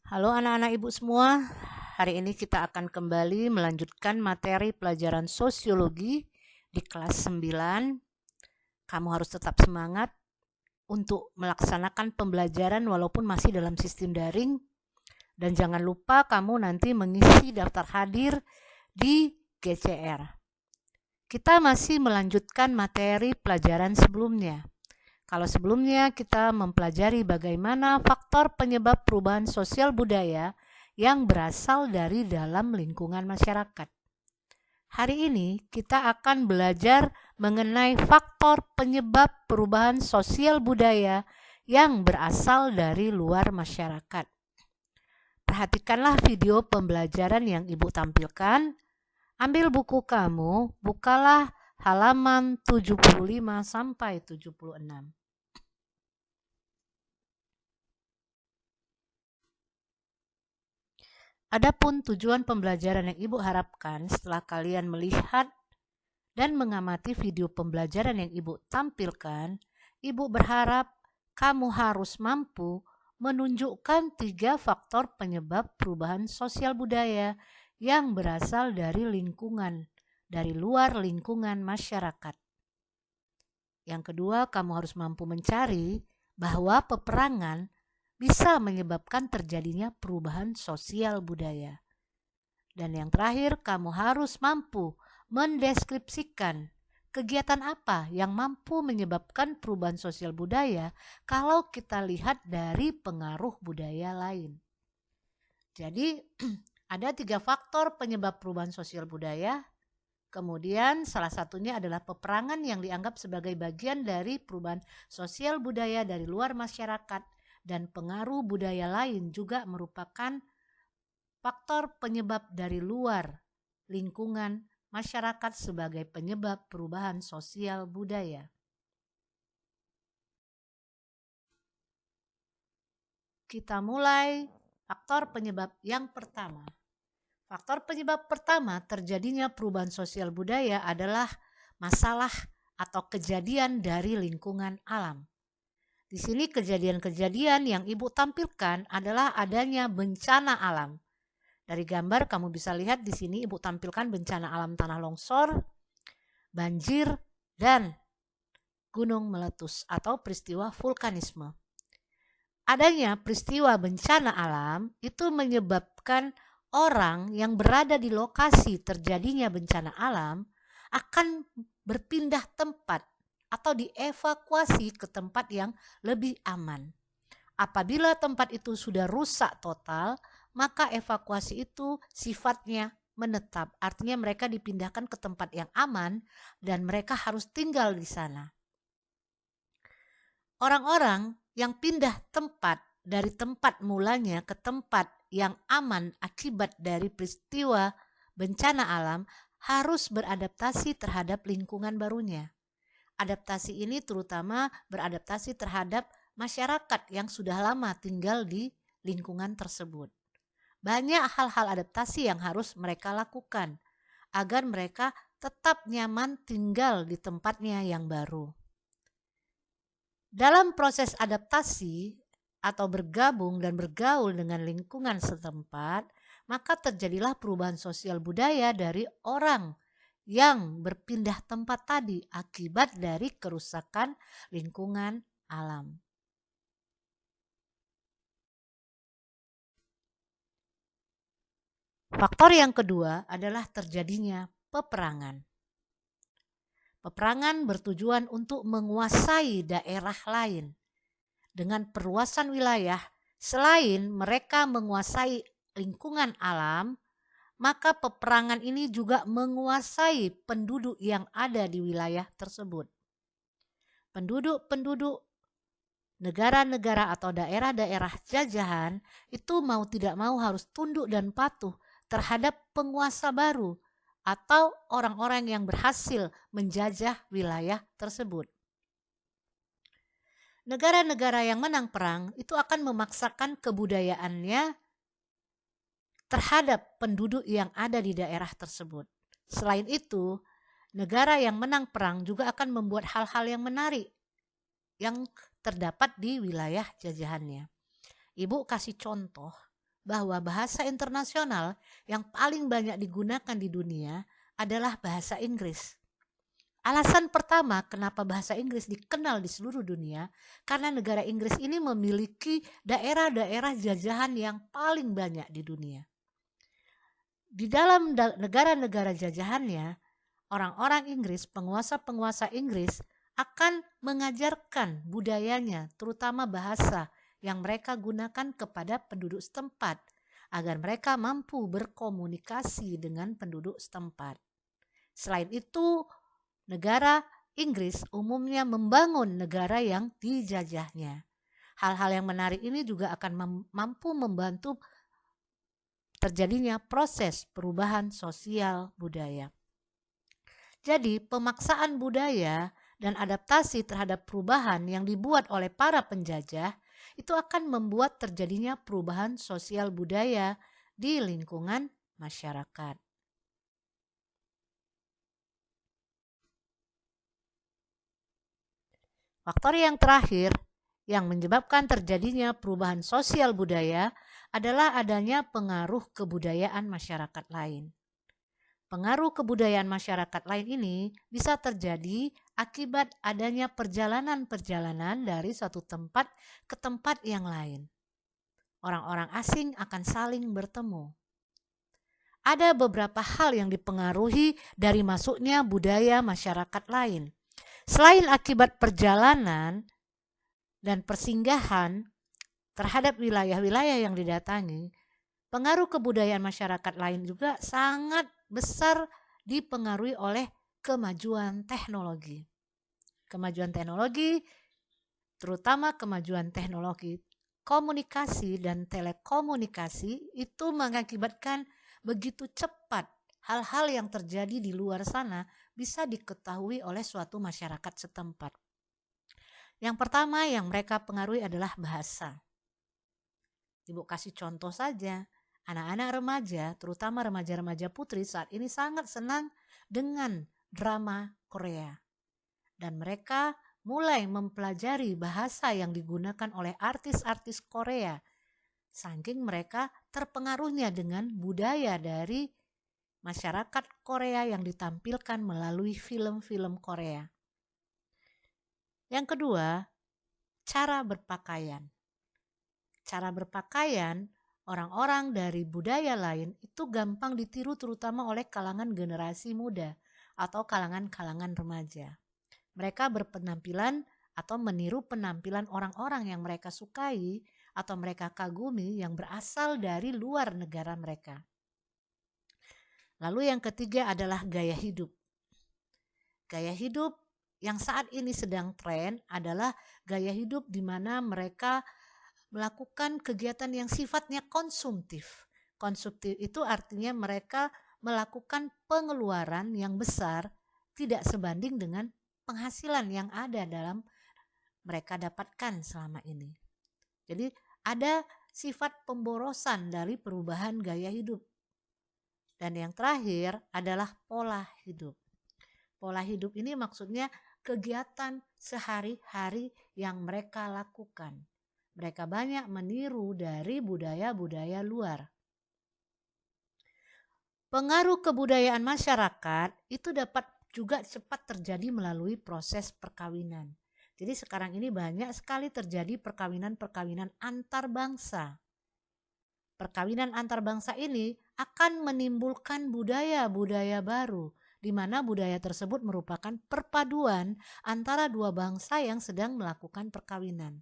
Halo anak-anak ibu semua, hari ini kita akan kembali melanjutkan materi pelajaran sosiologi di kelas 9. Kamu harus tetap semangat untuk melaksanakan pembelajaran walaupun masih dalam sistem daring. Dan jangan lupa kamu nanti mengisi daftar hadir di GCR. Kita masih melanjutkan materi pelajaran sebelumnya. Kalau sebelumnya kita mempelajari bagaimana faktor penyebab perubahan sosial budaya yang berasal dari dalam lingkungan masyarakat. Hari ini kita akan belajar mengenai faktor penyebab perubahan sosial budaya yang berasal dari luar masyarakat. Perhatikanlah video pembelajaran yang Ibu tampilkan. Ambil buku kamu, bukalah halaman 75 sampai 76. Adapun tujuan pembelajaran yang Ibu harapkan setelah kalian melihat dan mengamati video pembelajaran yang Ibu tampilkan, Ibu berharap kamu harus mampu menunjukkan 3 faktor penyebab perubahan sosial budaya yang berasal dari lingkungan, dari luar lingkungan masyarakat. Yang kedua, kamu harus mampu mencari bahwa peperangan bisa menyebabkan terjadinya perubahan sosial budaya. Dan yang terakhir, kamu harus mampu mendeskripsikan kegiatan apa yang mampu menyebabkan perubahan sosial budaya kalau kita lihat dari pengaruh budaya lain. Jadi, ada 3 faktor penyebab perubahan sosial budaya. Kemudian salah satunya adalah peperangan yang dianggap sebagai bagian dari perubahan sosial budaya dari luar masyarakat, dan pengaruh budaya lain juga merupakan faktor penyebab dari luar lingkungan masyarakat sebagai penyebab perubahan sosial budaya. Kita mulai faktor penyebab yang pertama. Faktor penyebab pertama terjadinya perubahan sosial budaya adalah masalah atau kejadian dari lingkungan alam. Di sini kejadian-kejadian yang Ibu tampilkan adalah adanya bencana alam. Dari gambar kamu bisa lihat di sini Ibu tampilkan bencana alam tanah longsor, banjir, dan gunung meletus atau peristiwa vulkanisme. Adanya peristiwa bencana alam itu menyebabkan orang yang berada di lokasi terjadinya bencana alam akan berpindah tempat atau dievakuasi ke tempat yang lebih aman. Apabila tempat itu sudah rusak total, maka evakuasi itu sifatnya menetap. Artinya mereka dipindahkan ke tempat yang aman dan mereka harus tinggal di sana. Orang-orang yang pindah tempat dari tempat mulanya ke tempat yang aman akibat dari peristiwa bencana alam harus beradaptasi terhadap lingkungan barunya. Adaptasi ini terutama beradaptasi terhadap masyarakat yang sudah lama tinggal di lingkungan tersebut. Banyak hal-hal adaptasi yang harus mereka lakukan agar mereka tetap nyaman tinggal di tempatnya yang baru. Dalam proses adaptasi atau bergabung dan bergaul dengan lingkungan setempat, maka terjadilah perubahan sosial budaya dari orang yang berpindah tempat tadi akibat dari kerusakan lingkungan alam. Faktor yang kedua adalah terjadinya peperangan. Peperangan bertujuan untuk menguasai daerah lain. Dengan perluasan wilayah, selain mereka menguasai lingkungan alam, maka peperangan ini juga menguasai penduduk yang ada di wilayah tersebut. Penduduk-penduduk negara-negara atau daerah-daerah jajahan itu mau tidak mau harus tunduk dan patuh terhadap penguasa baru atau orang-orang yang berhasil menjajah wilayah tersebut. Negara-negara yang menang perang itu akan memaksakan kebudayaannya terhadap penduduk yang ada di daerah tersebut. Selain itu, negara yang menang perang juga akan membuat hal-hal yang menarik yang terdapat di wilayah jajahannya. Ibu kasih contoh bahwa bahasa internasional yang paling banyak digunakan di dunia adalah bahasa Inggris. Alasan pertama kenapa bahasa Inggris dikenal di seluruh dunia, karena negara Inggris ini memiliki daerah-daerah jajahan yang paling banyak di dunia. Di dalam negara-negara jajahannya, orang-orang Inggris, penguasa-penguasa Inggris akan mengajarkan budayanya, terutama bahasa yang mereka gunakan kepada penduduk setempat, agar mereka mampu berkomunikasi dengan penduduk setempat. Selain itu, negara Inggris umumnya membangun negara yang dijajahnya. Hal-hal yang menarik ini juga akan mampu membantu terjadinya proses perubahan sosial budaya. Jadi, pemaksaan budaya dan adaptasi terhadap perubahan yang dibuat oleh para penjajah itu akan membuat terjadinya perubahan sosial budaya di lingkungan masyarakat. Faktor yang terakhir yang menyebabkan terjadinya perubahan sosial budaya adalah adanya pengaruh kebudayaan masyarakat lain. Pengaruh kebudayaan masyarakat lain ini bisa terjadi akibat adanya perjalanan-perjalanan dari satu tempat ke tempat yang lain. Orang-orang asing akan saling bertemu. Ada beberapa hal yang dipengaruhi dari masuknya budaya masyarakat lain. Selain akibat perjalanan dan persinggahan terhadap wilayah-wilayah yang didatangi, pengaruh kebudayaan masyarakat lain juga sangat besar dipengaruhi oleh kemajuan teknologi. Kemajuan teknologi, terutama kemajuan teknologi komunikasi dan telekomunikasi, itu mengakibatkan begitu cepat hal-hal yang terjadi di luar sana bisa diketahui oleh suatu masyarakat setempat. Yang pertama yang mereka pengaruhi adalah bahasa. Ibu kasih contoh saja, anak-anak remaja, terutama remaja-remaja putri saat ini sangat senang dengan drama Korea. Dan mereka mulai mempelajari bahasa yang digunakan oleh artis-artis Korea. Saking mereka terpengaruhnya dengan budaya dari masyarakat Korea yang ditampilkan melalui film-film Korea. Yang kedua, cara berpakaian. Cara berpakaian orang-orang dari budaya lain itu gampang ditiru terutama oleh kalangan generasi muda atau kalangan-kalangan remaja. Mereka berpenampilan atau meniru penampilan orang-orang yang mereka sukai atau mereka kagumi yang berasal dari luar negara mereka. Lalu yang ketiga adalah gaya hidup. Gaya hidup yang saat ini sedang tren adalah gaya hidup di mana mereka melakukan kegiatan yang sifatnya konsumtif. Konsumtif itu artinya mereka melakukan pengeluaran yang besar tidak sebanding dengan penghasilan yang ada dalam mereka dapatkan selama ini. Jadi ada sifat pemborosan dari perubahan gaya hidup. Dan yang terakhir adalah pola hidup. Pola hidup ini maksudnya kegiatan sehari-hari yang mereka lakukan. Mereka banyak meniru dari budaya-budaya luar. Pengaruh kebudayaan masyarakat itu dapat juga cepat terjadi melalui proses perkawinan. Jadi sekarang ini banyak sekali terjadi perkawinan-perkawinan antar bangsa. Perkawinan antar bangsa ini akan menimbulkan budaya-budaya baru, di mana budaya tersebut merupakan perpaduan antara dua bangsa yang sedang melakukan perkawinan.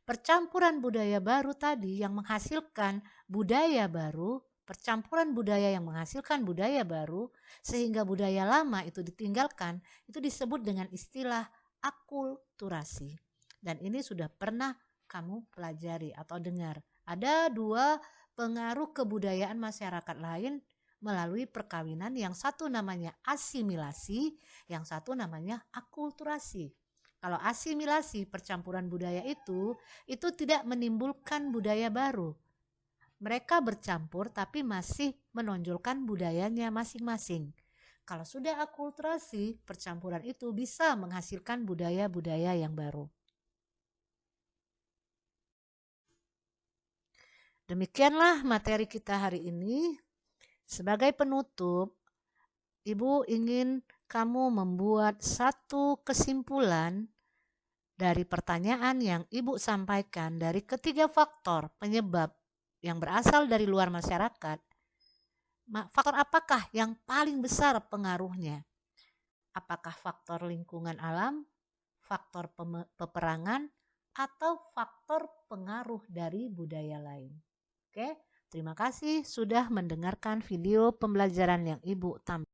Percampuran budaya baru tadi yang menghasilkan budaya baru, percampuran budaya yang menghasilkan budaya baru, sehingga budaya lama itu ditinggalkan, itu disebut dengan istilah akulturasi. Dan ini sudah pernah kamu pelajari atau dengar. Ada dua pengaruh kebudayaan masyarakat lain melalui perkawinan, yang satu namanya asimilasi, yang satu namanya akulturasi. Kalau asimilasi, percampuran budaya itu tidak menimbulkan budaya baru. Mereka bercampur tapi masih menonjolkan budayanya masing-masing. Kalau sudah akulturasi, percampuran itu bisa menghasilkan budaya-budaya yang baru. Demikianlah materi kita hari ini. Sebagai penutup, Ibu ingin kamu membuat satu kesimpulan dari pertanyaan yang Ibu sampaikan dari ketiga faktor penyebab yang berasal dari luar masyarakat. Faktor apakah yang paling besar pengaruhnya? Apakah faktor lingkungan alam, faktor peperangan, atau faktor pengaruh dari budaya lain? Oke, terima kasih sudah mendengarkan video pembelajaran yang Ibu tampilkan.